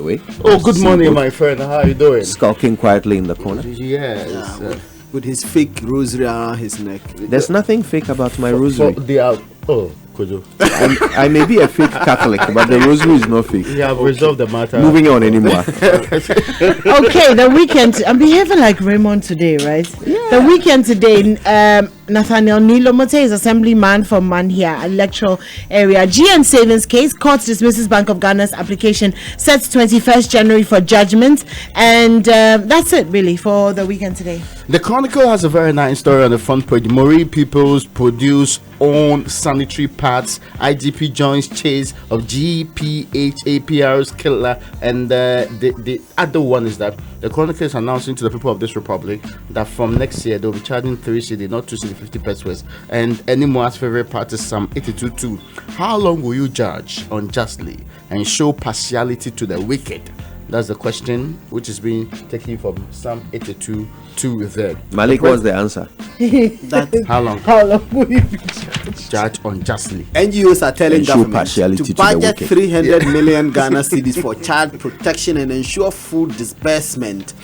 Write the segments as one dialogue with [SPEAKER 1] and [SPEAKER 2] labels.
[SPEAKER 1] Oh, good morning, my friend. How are you doing?
[SPEAKER 2] Skulking quietly in the corner.
[SPEAKER 1] Yes.
[SPEAKER 3] With his fake rosary around his neck.
[SPEAKER 2] There's nothing fake about my rosary. I may be a fake Catholic, but the rosary is not fake.
[SPEAKER 1] Yeah, I've resolved the matter.
[SPEAKER 2] Moving on anymore.
[SPEAKER 4] Okay, the weekend. I'm behaving like Raymond today, right? Yeah. The weekend today, Nathaniel Nilomote is assemblyman from Manhia electoral area. GN Savings case, court dismisses Bank of Ghana's application, sets 21st January for judgment. And that's it, really, for the weekend today.
[SPEAKER 1] The Chronicle has a very nice story on the front page. Marie Peoples produce own sanitary pads. IGP joins chase of GPHAPR's killer. And the other one is that the Chronicle is announcing to the people of this republic that from next year they'll be charging 3 cedi, not 2 cedi, 50 pesos. And Animoa's favorite part is Psalm 82:2. How long will you judge unjustly and show partiality to the wicked? That's the question which is being taken from Psalm 82 to there.
[SPEAKER 2] Malik, what's the answer?
[SPEAKER 1] How long?
[SPEAKER 4] How long will you be
[SPEAKER 1] judge unjustly?
[SPEAKER 3] NGOs are telling government
[SPEAKER 2] to
[SPEAKER 3] budget 300 million Ghana cedis for child protection and ensure food disbursement.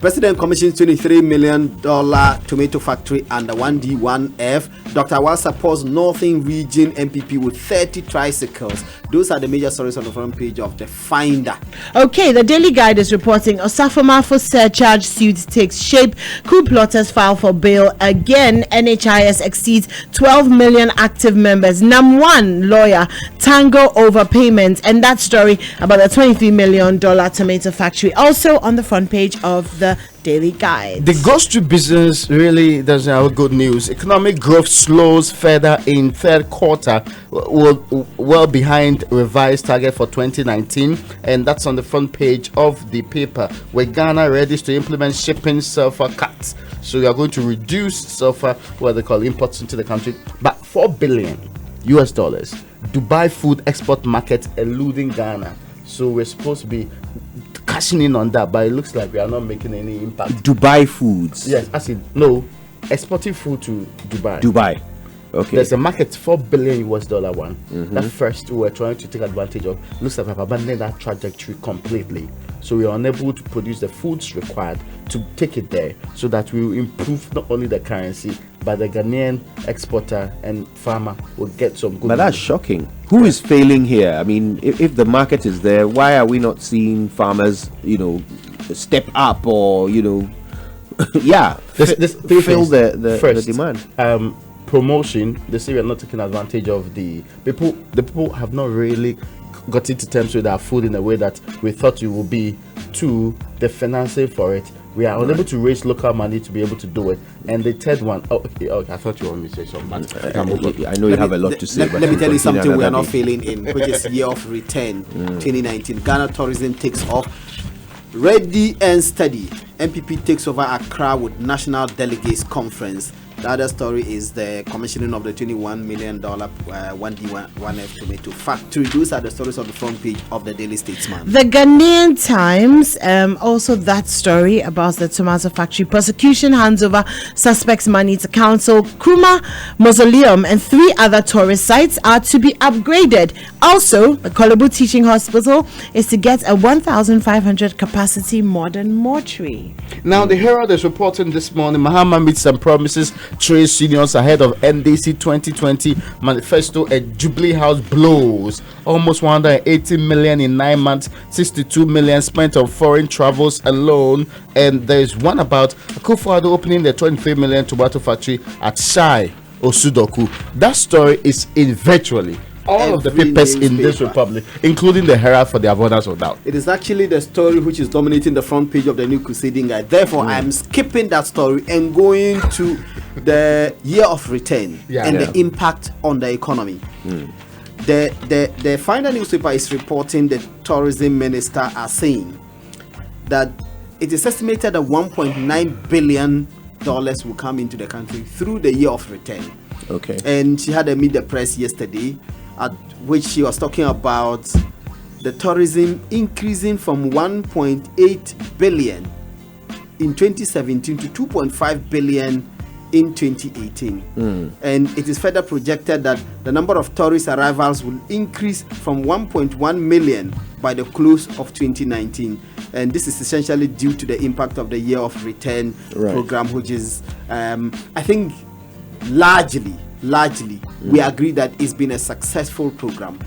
[SPEAKER 3] President commissions $23 million tomato factory under 1D1F. Dr. Awal supports Northern Region MPP with 30 tricycles. Those are the major stories on the front page of the Finder.
[SPEAKER 4] Okay, the Daily Guide is reporting Osafoma for surcharge suit takes shape. Coup plotters file for bail again. NHIS exceeds 12 million active members. NAM1 lawyer tango overpayment, and that story about the $23 million tomato factory also on the front page of the Daily Guide.
[SPEAKER 1] The grocery business really doesn't have good news. Economic growth slows further in third quarter, well behind revised target for 2019, and that's on the front page of the paper, where Ghana ready to implement shipping sulfur cuts. So we are going to reduce sulfur, what they call imports into the country, but $4 billion. Dubai food export market eluding Ghana. So we're supposed to be cashing in on that, but it looks like we are not making any impact.
[SPEAKER 2] Dubai foods.
[SPEAKER 1] Yes, I said no, exporting food to Dubai.
[SPEAKER 2] Dubai. Okay.
[SPEAKER 1] There's a market, $4 billion one. That first we were trying to take advantage of. Looks like we've abandoned that trajectory completely. So we are unable to produce the foods required to take it there, so that we will improve not only the currency, but the Ghanaian exporter and farmer will get some good.
[SPEAKER 2] But that's shocking. Who is failing here? I mean, if the market is there, why are we not seeing farmers, step up or, fill the demand?
[SPEAKER 1] Promotion. They say we are not taking advantage of the people. The people have not really got into terms with our food in a way that we thought it would be. To the financing for it, we are unable to raise local money to be able to do it. And the third one, okay, I thought you wanted me to say something.
[SPEAKER 2] I know you have a lot to say.
[SPEAKER 3] Let me tell you something we are not failing in, which is year of return 2019. Ghana tourism takes off. Ready and steady. MPP takes over Accra with National Delegates Conference. The other story is the commissioning of the $21 million 1D1F tomato factory. Those are the stories on the front page of the Daily Statesman.
[SPEAKER 4] The Ghanaian Times, also that story about the tomato factory. Prosecution hands over suspects' money to council. Kruma Mausoleum and 3 other tourist sites are to be upgraded. Also, the Kolebu Teaching Hospital is to get a 1,500 capacity modern mortuary.
[SPEAKER 1] Now, the Herald is reporting this morning, Mahama meets some promises trade unions ahead of NDC 2020 manifesto. A Jubilee House blows almost 180 million in 9 months, 62 million spent on foreign travels alone. And there's one about Akufo-Addo opening the 23 million tomato factory at Shai Osudoku. That story is in virtually all of the papers in this republic, including the Herald, for the avoidance of doubt.
[SPEAKER 3] It is actually the story which is dominating the front page of the New Crusading Guide. Therefore, I am skipping that story and going to the year of return and the impact on the economy. The final newspaper is reporting the tourism minister are saying that it is estimated that $1.9 billion will come into the country through the year of return.
[SPEAKER 2] Okay.
[SPEAKER 3] And she had a meet the press yesterday, at which she was talking about the tourism increasing from 1.8 billion in 2017 to 2.5 billion in 2018. And it is further projected that the number of tourist arrivals will increase from 1.1 million by the close of 2019. And this is essentially due to the impact of the Year of Return program, which is, I think, largely, we agree that it's been a successful program.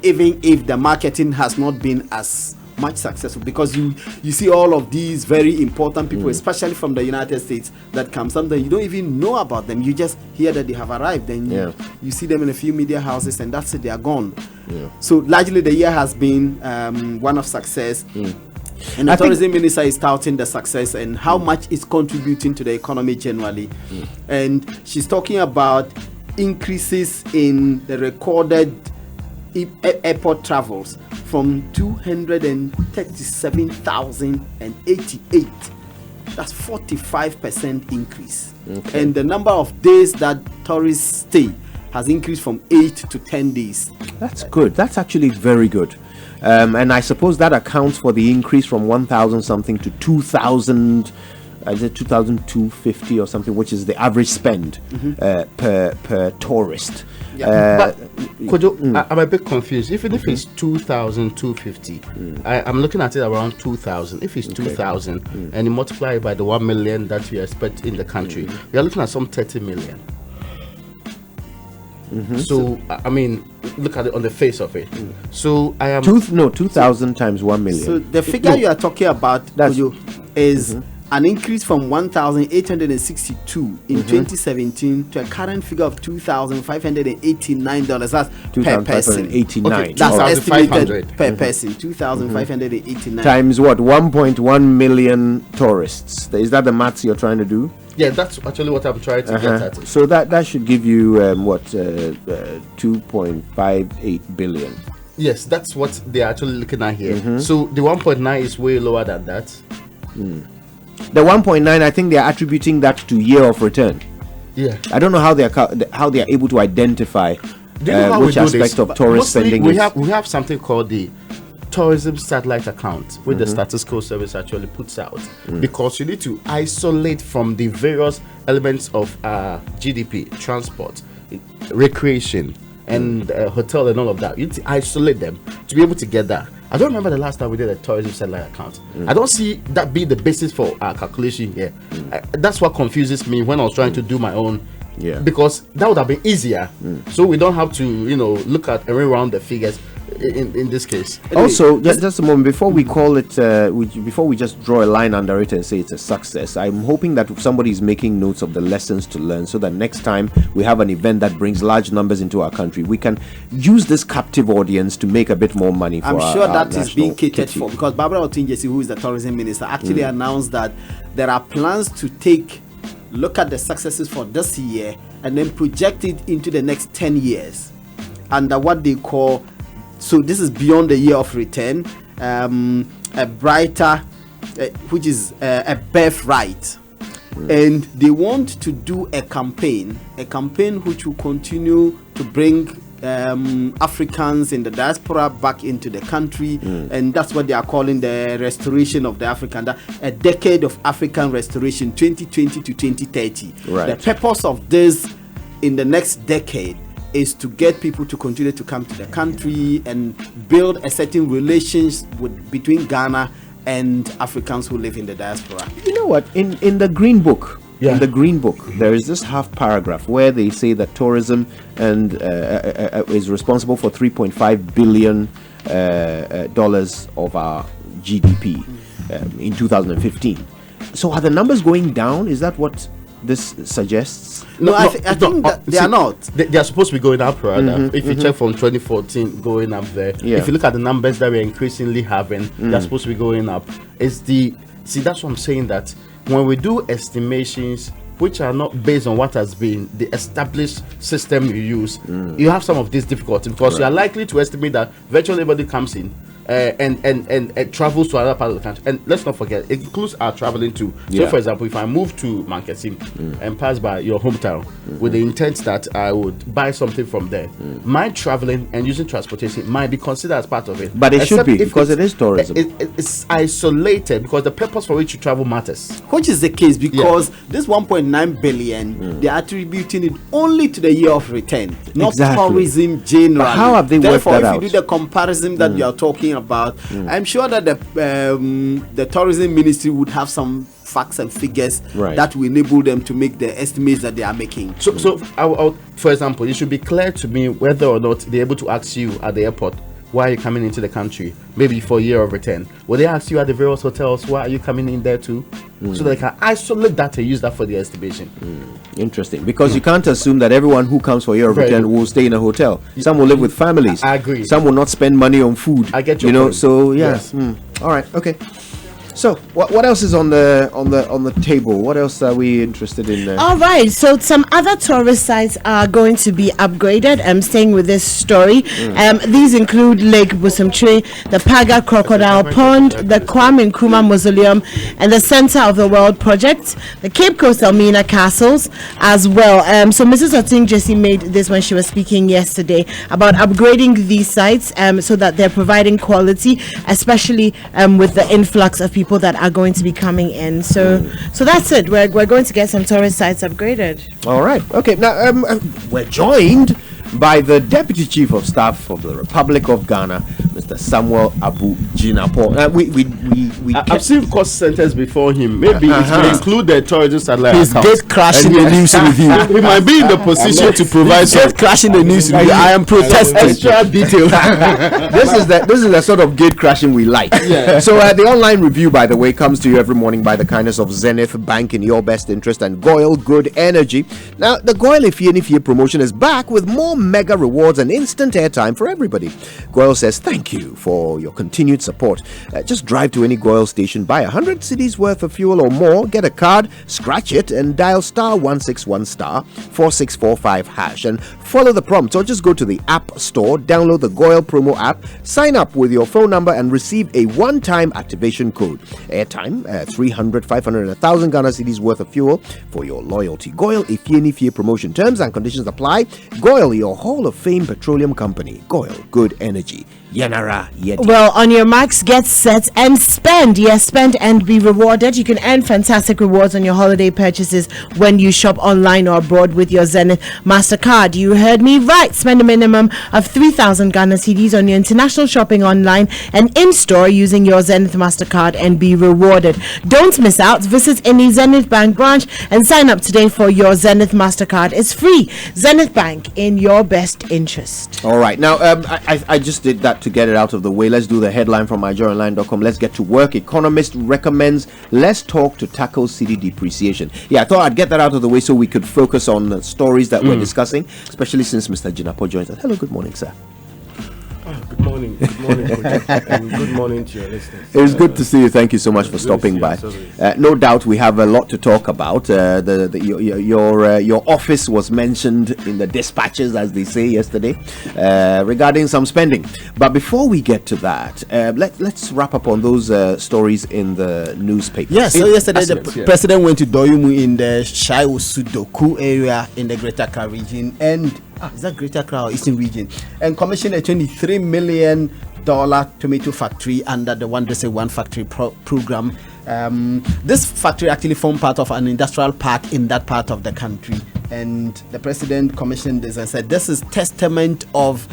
[SPEAKER 3] Even if the marketing has not been as much successful, because you see all of these very important people, especially from the United States, that come. Sometimes you don't even know about them. You just hear that they have arrived, and you see them in a few media houses, and that's it, they are gone. So largely the year has been one of success. And the tourism minister is touting the success and how much it's contributing to the economy generally. And she's talking about increases in the recorded airport travels from 237,088. That's 45% increase. And the number of days that tourists stay has increased from 8 to 10 days.
[SPEAKER 2] That's good. That's actually very good. And I suppose that accounts for the increase from 1,000 something to 2,000, is it 2,250 or something, which is the average spend per tourist.
[SPEAKER 1] But Kojo, I'm a bit confused. If it's 2,250, I'm looking at it around 2,000. If it's 2,000 and you multiply it by the 1 million that we expect in the country, we are looking at some 30 million. So I mean, look at it on the face of it. So I am
[SPEAKER 2] 2,000 times 1 million.
[SPEAKER 3] So the figure you are talking about, Kojo, is an increase from 1,862 in 2017 to a current figure of $2,589. That's per person. That's estimated per person. 2,589
[SPEAKER 2] times what? 1.1 million tourists. Is that the maths you're trying to do?
[SPEAKER 1] Yeah, that's actually what I'm trying to get at.
[SPEAKER 2] So that should give you 2.58 billion.
[SPEAKER 1] Yes, that's what they're actually looking at here. So the 1.9 is way lower than that.
[SPEAKER 2] The 1.9, I think they are attributing that to year of return.
[SPEAKER 1] Yeah,
[SPEAKER 2] I don't know how they are able to identify which aspect of tourist spending.
[SPEAKER 1] We have something called the tourism satellite account, which the statistical service actually puts out, because you need to isolate from the various elements of GDP, transport, recreation, and hotel and all of that. You need to isolate them to be able to get that. I don't remember the last time we did a tourism satellite account. I don't see that being the basis for our calculation here. That's what confuses me when I was trying to do my own. Because that would have been easier, so we don't have to look at and reround the figures in this case. Anyway,
[SPEAKER 2] also, just a moment before we call it, before we just draw a line under it and say it's a success, I'm hoping that somebody is making notes of the lessons to learn, so that next time we have an event that brings large numbers into our country, we can use this captive audience to make a bit more money for
[SPEAKER 3] I'm sure that is being catered for, because Barbara Otinjesi, who is the tourism minister, actually announced that there are plans to look at the successes for this year and then project it into the next 10 years under what they call, so this is beyond the Year of Return, a brighter, which is a birthright. And they want to do a campaign which will continue to bring Africans in the diaspora back into the country, and that's what they are calling the restoration of the African, a decade of African restoration, 2020 to 2030. The purpose of this in the next decade is to get people to continue to come to the country and build a certain relations between Ghana and Africans who live in the diaspora.
[SPEAKER 2] You know what? In the Green Book, there is this half paragraph where they say that tourism is responsible for $3.5 billion dollars of our GDP in 2015. So are the numbers going down? Is that what this suggests?
[SPEAKER 3] No, I think that they are not.
[SPEAKER 1] They are supposed to be going up, rather. If you check from 2014, going up there. If you look at the numbers that we're increasingly having, they're supposed to be going up. That's what I'm saying, that when we do estimations which are not based on what has been the established system you use, you have some of these difficulties, because you are likely to estimate that virtually everybody comes in, and travels to another part of the country. And let's not forget, it includes our traveling too. So, for example, if I move to Mankasim and pass by your hometown with the intent that I would buy something from there, my traveling and using transportation might be considered as part of it.
[SPEAKER 2] But it should be, because it is tourism.
[SPEAKER 1] It's isolated because the purpose for which you travel matters.
[SPEAKER 3] Which is the case because this 1.9 billion, they're attributing it only to the year of return, not tourism generally.
[SPEAKER 2] But how have they worked that out?
[SPEAKER 3] If you do the comparison that you are talking about, I'm sure that the tourism ministry would have some facts and figures that will enable them to make the estimates that they are making.
[SPEAKER 1] So for example, it should be clear to me whether or not they're able to ask you at the airport, why are you coming into the country? Maybe for a year of return. Will they ask you at the various hotels, why are you coming in there too? So they can isolate that and use that for the estimation.
[SPEAKER 2] Interesting. Because you can't assume that everyone who comes for a year of return will stay in a hotel. Some will live with families.
[SPEAKER 1] I agree.
[SPEAKER 2] Some will not spend money on food.
[SPEAKER 1] I get your point.
[SPEAKER 2] So yes. All right. Okay. So what else is on the table? What else are we interested in?
[SPEAKER 4] All right, so some other tourist sites are going to be upgraded. I'm staying with this story. These include Lake Busumtree, the Paga Crocodile Pond, the Kwame Nkrumah Mausoleum, and the Center of the World Project, the Cape Coast Elmina Castles as well. So Mrs. Oting Jesse made this when she was speaking yesterday about upgrading these sites so that they're providing quality, especially with the influx of people that are going to be coming in. So that's it. We're going to get some tourist sites upgraded.
[SPEAKER 2] All right. Okay. Now we're joined by the Deputy Chief of Staff of the Republic of Ghana, Mr. Samuel Abu Jinapo.
[SPEAKER 1] I've seen cost centers before him. Maybe it will include the tourism satellite.
[SPEAKER 3] He's gate crashing the news review.
[SPEAKER 1] He might be in the position to provide some
[SPEAKER 3] crashing the news review. I am protesting.
[SPEAKER 1] Extra detail.
[SPEAKER 2] This is the sort of gate crashing we like. So the online review, by the way, comes to you every morning by the kindness of Zenith Bank in your best interest and Goyle Good Energy. Now the Goyle Ifie promotion is back with more mega rewards and instant airtime for everybody. Goyle says thank you for your continued support. Just drive to any Goyle station, buy 100 cedis worth of fuel or more, get a card, scratch it, and dial *161 *4645 hash and follow the prompts, or just go to the App Store, download the Goyle promo app, sign up with your phone number, and receive a one-time activation code. Airtime, 300, 500, and 1,000 Ghana cedis worth of fuel for your loyalty. Goyle Ifie promotion terms and conditions apply. Goyle, your Hall of Fame petroleum company. Goyle Good Energy. Yanara Yedi.
[SPEAKER 4] Well, on your marks, get set and spend. Yes, spend and be rewarded. You can earn fantastic rewards on your holiday purchases when you shop online or abroad with your Zenith MasterCard. You heard me right. Spend a minimum of 3,000 Ghana cedis on your international shopping online and in-store using your Zenith MasterCard and be rewarded. Don't miss out. Visit any Zenith Bank branch and sign up today for your Zenith MasterCard. It's free. Zenith Bank, in your best interest.
[SPEAKER 2] All right. Now, I just did that to get it out of the way. Let's do the headline from myjoyonline.com. Let's get to work. Economist recommends less talk to tackle cedi depreciation. Yeah, I thought I'd get that out of the way so we could focus on the stories that we're discussing, especially since Mr. Jinapo joins us. Hello, good morning, sir.
[SPEAKER 1] Good morning, and good morning to your listeners.
[SPEAKER 2] It was good to see you. Thank you so much for stopping by. No doubt we have a lot to talk about. Your office was mentioned in the dispatches, as they say yesterday, regarding some spending. But before we get to that, let's wrap up on those stories in the newspaper.
[SPEAKER 3] Yes, so yesterday the president went to Doyumu in the Shaiwu Sudoku area in the Greater Accra region, and is that Greater Accra or Eastern region, and commissioned a $23 million tomato factory under the One Factory program. This factory actually formed part of an industrial park in that part of the country, and the president commissioned this and said this is testament of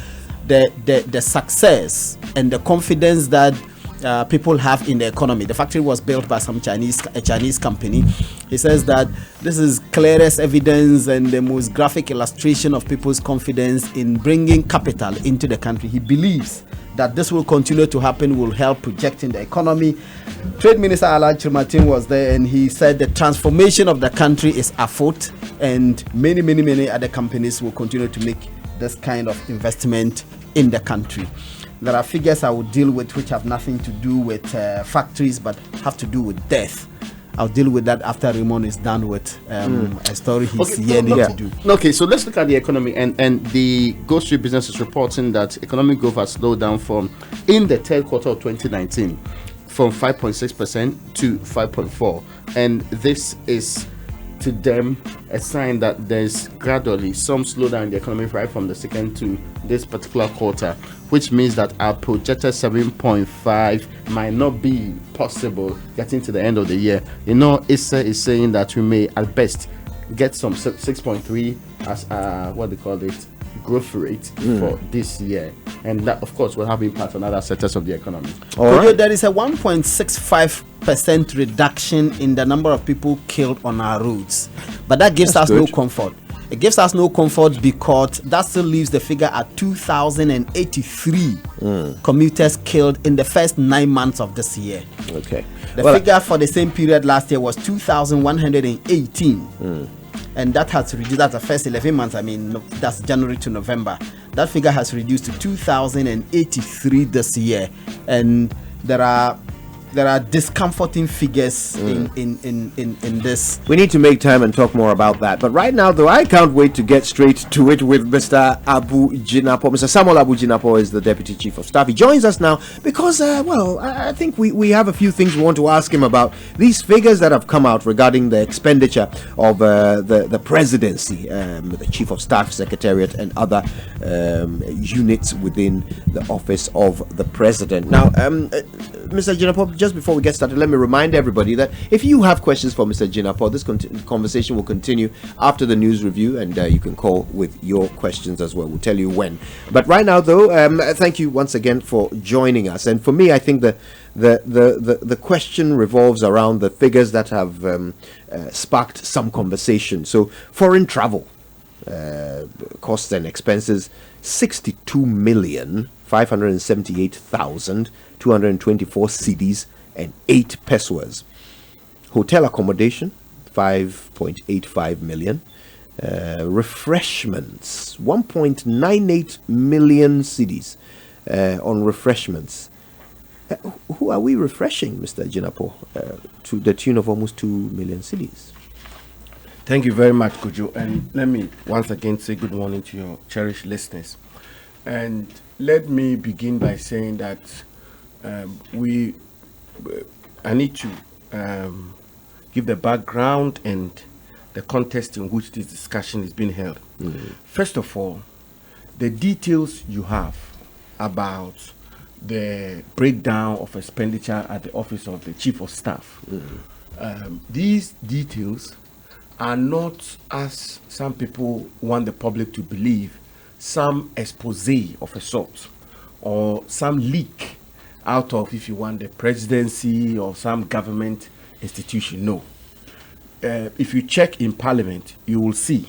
[SPEAKER 3] the success and the confidence that people have in the economy. The factory was built by a Chinese company. He says that this is clearest evidence and the most graphic illustration of people's confidence in bringing capital into the country. He believes that this will continue to happen, will help projecting the economy. Trade Minister Alan Chirmatin was there, and he said the transformation of the country is afoot, and many other companies will continue to make this kind of investment in the country. There are figures I will deal with which have nothing to do with factories but have to do with death. I'll deal with that after Raymond is done with a story he's yearning to do.
[SPEAKER 1] Okay, so let's look at the economy, and the grocery business is reporting that economic growth has slowed down in the third quarter of 2019 from 5.6% to 5.4%, and this is to them a sign that there's gradually some slowdown in the economy right from the second to this particular quarter, which means that our projected 7.5 might not be possible getting to the end of the year. ISA is saying that we may at best get some 6.3 as what they call it growth rate for this year, and that of course will have impact on other sectors of the economy.
[SPEAKER 3] There is a 1.65% reduction in the number of people killed on our roads, but that gives us no comfort. It gives us no comfort because that still leaves the figure at 2,083 commuters killed in the first 9 months of this year.
[SPEAKER 2] Okay.
[SPEAKER 3] The figure for the same period last year was 2,118. And that has reduced. That's the first 11 months. That's January to November. That figure has reduced to 2,083 this year, and there are discomforting figures in this.
[SPEAKER 2] We need to make time and talk more about that. But right now, though, I can't wait to get straight to it with Mr. Abu Jinapo. Mr. Samuel Abu Jinapo is the Deputy Chief of Staff. He joins us now because, I think we have a few things we want to ask him about. These figures that have come out regarding the expenditure of the presidency, the Chief of Staff, Secretariat, and other units within the office of the president. Now, Mr. Jinapo, just before we get started, let me remind everybody that if you have questions for Mr. Jinapo, this conversation will continue after the news review, and you can call with your questions as well. We'll tell you when. But right now, though, thank you once again for joining us. And for me, I think the question revolves around the figures that have sparked some conversation. So, foreign travel costs and expenses, 62,578,224 cedis and 8 pesos. Hotel accommodation, 5.85 million. Refreshments, 1.98 million cedis on refreshments. Who are we refreshing, Mr. Jinapo, to the tune of almost 2 million cedis?
[SPEAKER 5] Thank you very much, Kojo. And let me once again say good morning to your cherished listeners. And let me begin by saying that I need to give the background and the context in which this discussion is being held. First of all, the details you have about the breakdown of expenditure at the office of the Chief of Staff. These details are not, as some people want the public to believe, some expose of a sort or some leak out of, if you want, the presidency or some government institution. No. If you check in Parliament, you will see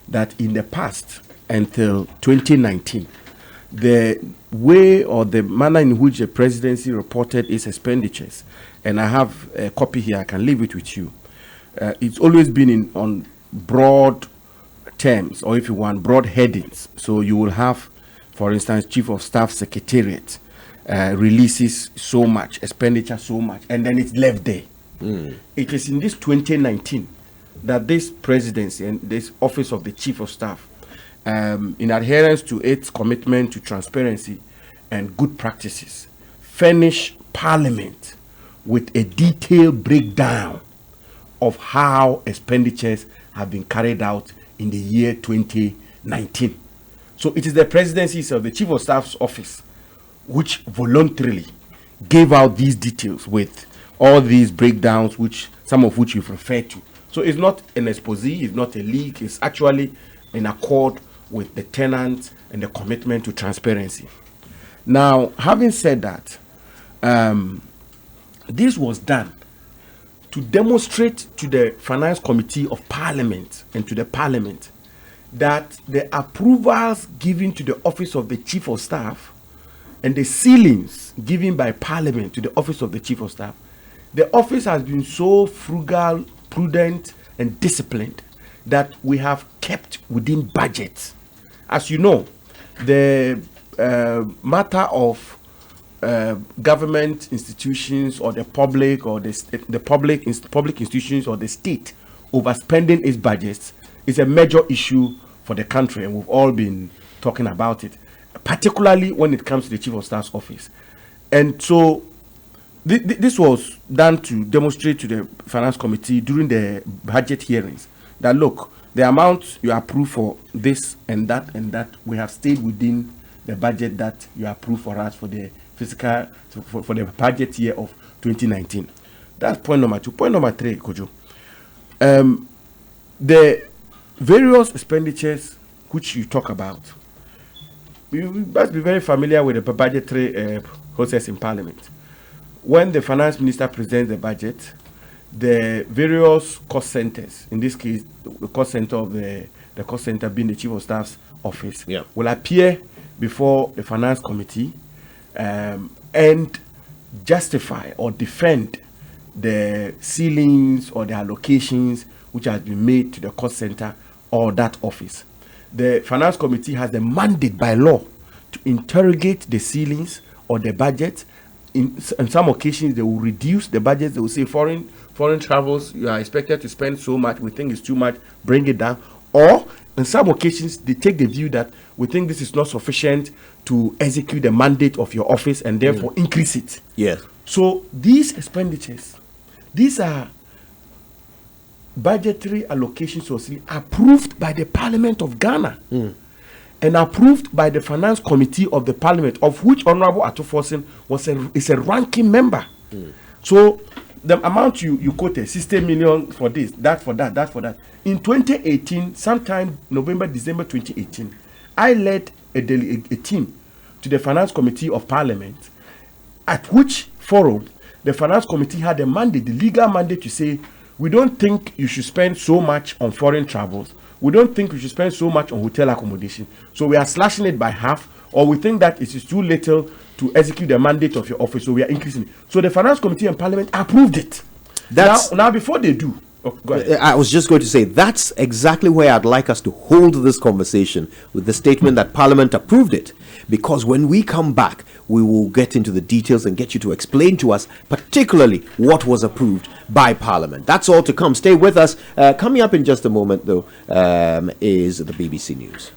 [SPEAKER 5] that in the past until 2019, the way or the manner in which the presidency reported its expenditures, and I have a copy here, I can leave it with you. It's always been on broad terms, or if you want, broad headings. So you will have, for instance, Chief of Staff Secretariat releases so much, expenditure so much, and then it's left there. It is in this 2019 that this presidency and this office of the Chief of Staff, in adherence to its commitment to transparency and good practices, furnish Parliament with a detailed breakdown of how expenditures have been carried out in the year 2019. So it is the presidency of the Chief of Staff's office which voluntarily gave out these details with all these breakdowns, which some of which you've referred to. So it's not an expose, it's not a leak, it's actually in accord with the tenants and the commitment to transparency. Now, having said that, this was done to demonstrate to the Finance Committee of Parliament and to the Parliament that the approvals given to the Office of the Chief of Staff and the ceilings given by Parliament to the Office of the Chief of Staff, the office has been so frugal, prudent, and disciplined that we have kept within budget. As you know, the matter of government institutions or the public or the public institutions or the state overspending its budgets is a major issue for the country, and we've all been talking about it, particularly when it comes to the Chief of Staff's office. And so this was done to demonstrate to the Finance Committee during the budget hearings that, look, the amount you approve for this and that, we have stayed within the budget that you approved for us for the fiscal, for the budget year of 2019. That's point number 2. Point number 3, Kojo. The various expenditures which you talk about, you must be very familiar with the budgetary process in Parliament. When the Finance Minister presents the budget, the various cost centers, in this case, the cost center of the cost center being the Chief of Staff's office, will appear before the Finance Committee and justify or defend the ceilings or the allocations which has been made to the cost center or that office. The Finance Committee has the mandate by law to interrogate the ceilings or the budget. In some occasions, they will reduce the budget. They will say foreign travels, you are expected to spend so much, we think it's too much, bring it down. Or in some occasions, they take the view that we think this is not sufficient to execute the mandate of your office and therefore increase it.
[SPEAKER 2] Yes.
[SPEAKER 5] So these expenditures, these are budgetary allocations approved by the Parliament of Ghana and approved by the Finance Committee of the Parliament, of which Honorable Atufosin is a ranking member. So the amount you quoted, 60 million for this, that for that, that for that. In 2018, sometime November, December 2018, I led a team to the Finance Committee of Parliament, at which forum the Finance Committee had a mandate, the legal mandate, to say, we don't think you should spend so much on foreign travels. We don't think we should spend so much on hotel accommodation. So we are slashing it by half, or we think that it is too little to execute the mandate of your office, so we are increasing it. So the Finance Committee and Parliament approved it. Now before they do, go ahead.
[SPEAKER 2] I was just going to say, that's exactly where I'd like us to hold this conversation, with the statement that Parliament approved it. Because when we come back, we will get into the details and get you to explain to us particularly what was approved by Parliament. That's all to come. Stay with us. Coming up in just a moment, though, is the BBC News.